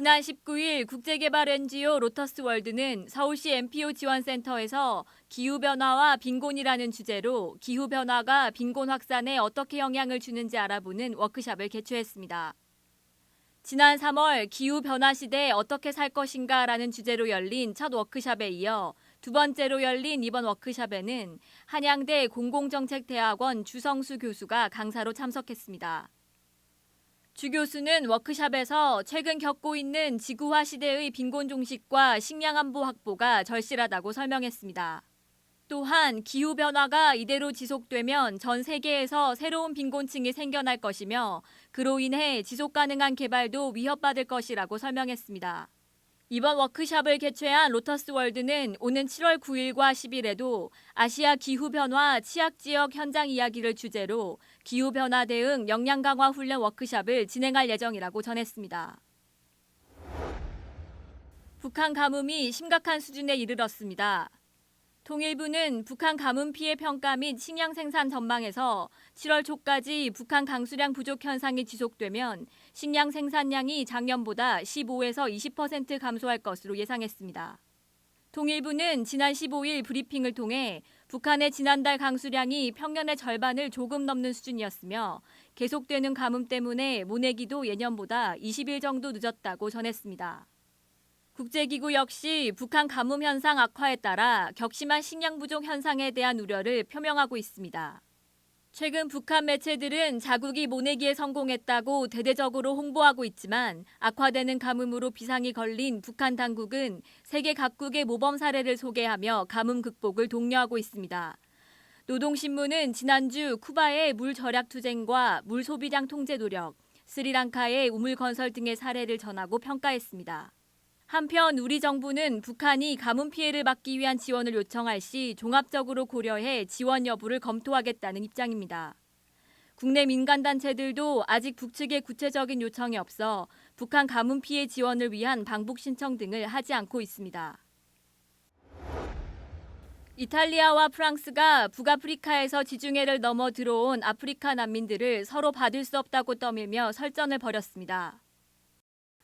지난 19일 국제개발 NGO 로터스월드는 서울시 MPO 지원센터에서 기후변화와 빈곤이라는 주제로 기후변화가 빈곤 확산에 어떻게 영향을 주는지 알아보는 워크숍을 개최했습니다. 지난 3월 기후변화 시대에 어떻게 살 것인가라는 주제로 열린 첫 워크숍에 이어 두 번째로 열린 이번 워크숍에는 한양대 공공정책대학원 주성수 교수가 강사로 참석했습니다. 주 교수는 워크숍에서 최근 겪고 있는 지구화 시대의 빈곤 종식과 식량 안보 확보가 절실하다고 설명했습니다. 또한 기후변화가 이대로 지속되면 전 세계에서 새로운 빈곤층이 생겨날 것이며 그로 인해 지속가능한 개발도 위협받을 것이라고 설명했습니다. 이번 워크숍을 개최한 로터스월드는 오는 7월 9일과 10일에도 아시아 기후변화 취약지역 현장 이야기를 주제로 기후변화 대응 역량 강화 훈련 워크숍을 진행할 예정이라고 전했습니다. 북한 가뭄이 심각한 수준에 이르렀습니다. 통일부는 북한 가뭄 피해 평가 및 식량 생산 전망에서 7월 초까지 북한 강수량 부족 현상이 지속되면 식량 생산량이 작년보다 15에서 20% 감소할 것으로 예상했습니다. 통일부는 지난 15일 브리핑을 통해 북한의 지난달 강수량이 평년의 절반을 조금 넘는 수준이었으며 계속되는 가뭄 때문에 모내기도 예년보다 20일 정도 늦었다고 전했습니다. 국제기구 역시 북한 가뭄 현상 악화에 따라 격심한 식량 부족 현상에 대한 우려를 표명하고 있습니다. 최근 북한 매체들은 자국이 모내기에 성공했다고 대대적으로 홍보하고 있지만 악화되는 가뭄으로 비상이 걸린 북한 당국은 세계 각국의 모범 사례를 소개하며 가뭄 극복을 독려하고 있습니다. 노동신문은 지난주 쿠바의 물 절약 투쟁과 물 소비량 통제 노력, 스리랑카의 우물 건설 등의 사례를 전하고 평가했습니다. 한편 우리 정부는 북한이 가뭄 피해를 막기 위한 지원을 요청할 시 종합적으로 고려해 지원 여부를 검토하겠다는 입장입니다. 국내 민간단체들도 아직 북측의 구체적인 요청이 없어 북한 가뭄 피해 지원을 위한 방북 신청 등을 하지 않고 있습니다. 이탈리아와 프랑스가 북아프리카에서 지중해를 넘어 들어온 아프리카 난민들을 서로 받을 수 없다고 떠밀며 설전을 벌였습니다.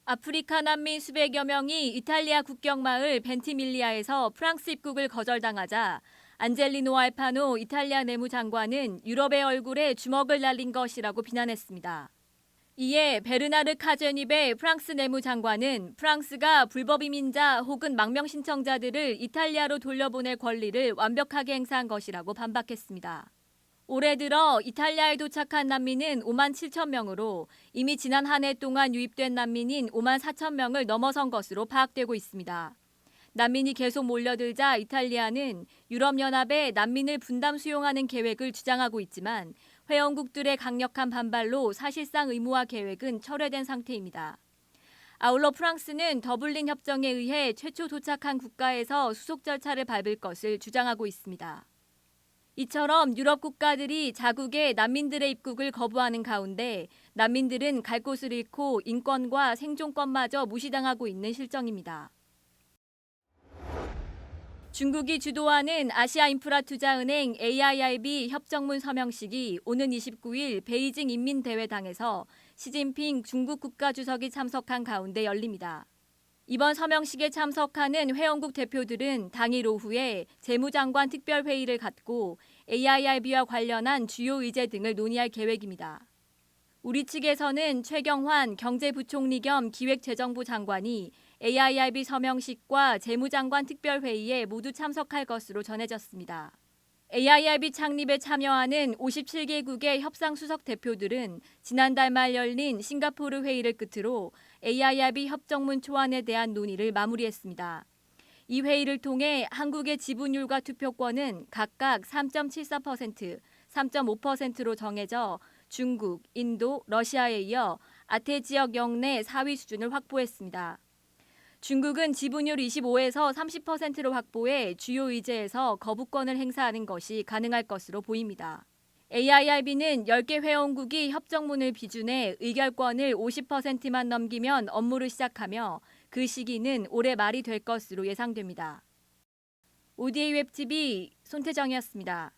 아프리카 난민 수백여 명이 이탈리아 국경 마을 벤티밀리아에서 프랑스 입국을 거절당하자 안젤리노 알파노 이탈리아 내무장관은 유럽의 얼굴에 주먹을 날린 것이라고 비난했습니다. 이에 베르나르 카제니베 프랑스 내무장관은 프랑스가 불법 이민자 혹은 망명 신청자들을 이탈리아로 돌려보낼 권리를 완벽하게 행사한 것이라고 반박했습니다. 올해 들어 이탈리아에 도착한 난민은 5만 7천 명으로 이미 지난 한 해 동안 유입된 난민인 5만 4천 명을 넘어선 것으로 파악되고 있습니다. 난민이 계속 몰려들자 이탈리아는 유럽연합에 난민을 분담 수용하는 계획을 주장하고 있지만 회원국들의 강력한 반발로 사실상 의무화 계획은 철회된 상태입니다. 아울러 프랑스는 더블린 협정에 의해 최초 도착한 국가에서 수속 절차를 밟을 것을 주장하고 있습니다. 이처럼 유럽 국가들이 자국의 난민들의 입국을 거부하는 가운데 난민들은 갈 곳을 잃고 인권과 생존권마저 무시당하고 있는 실정입니다. 중국이 주도하는 아시아인프라투자은행 AIIB 협정문 서명식이 오는 29일 베이징 인민대회당에서 시진핑 중국 국가주석이 참석한 가운데 열립니다. 이번 서명식에 참석하는 회원국 대표들은 당일 오후에 재무장관 특별회의를 갖고 AIIB와 관련한 주요 의제 등을 논의할 계획입니다. 우리 측에서는 최경환 경제부총리 겸 기획재정부 장관이 AIIB 서명식과 재무장관 특별회의에 모두 참석할 것으로 전해졌습니다. AIIB 창립에 참여하는 57개국의 협상수석 대표들은 지난달 말 열린 싱가포르 회의를 끝으로 AIIB 협정문 초안에 대한 논의를 마무리했습니다. 이 회의를 통해 한국의 지분율과 투표권은 각각 3.74%, 3.5%로 정해져 중국, 인도, 러시아에 이어 아태 지역 영내 4위 수준을 확보했습니다. 중국은 지분율 25에서 30%로 확보해 주요 의제에서 거부권을 행사하는 것이 가능할 것으로 보입니다. AIIB는 10개 회원국이 협정문을 비준해 의결권을 50%만 넘기면 업무를 시작하며 그 시기는 올해 말이 될 것으로 예상됩니다. ODA 웹TV 손태정이었습니다.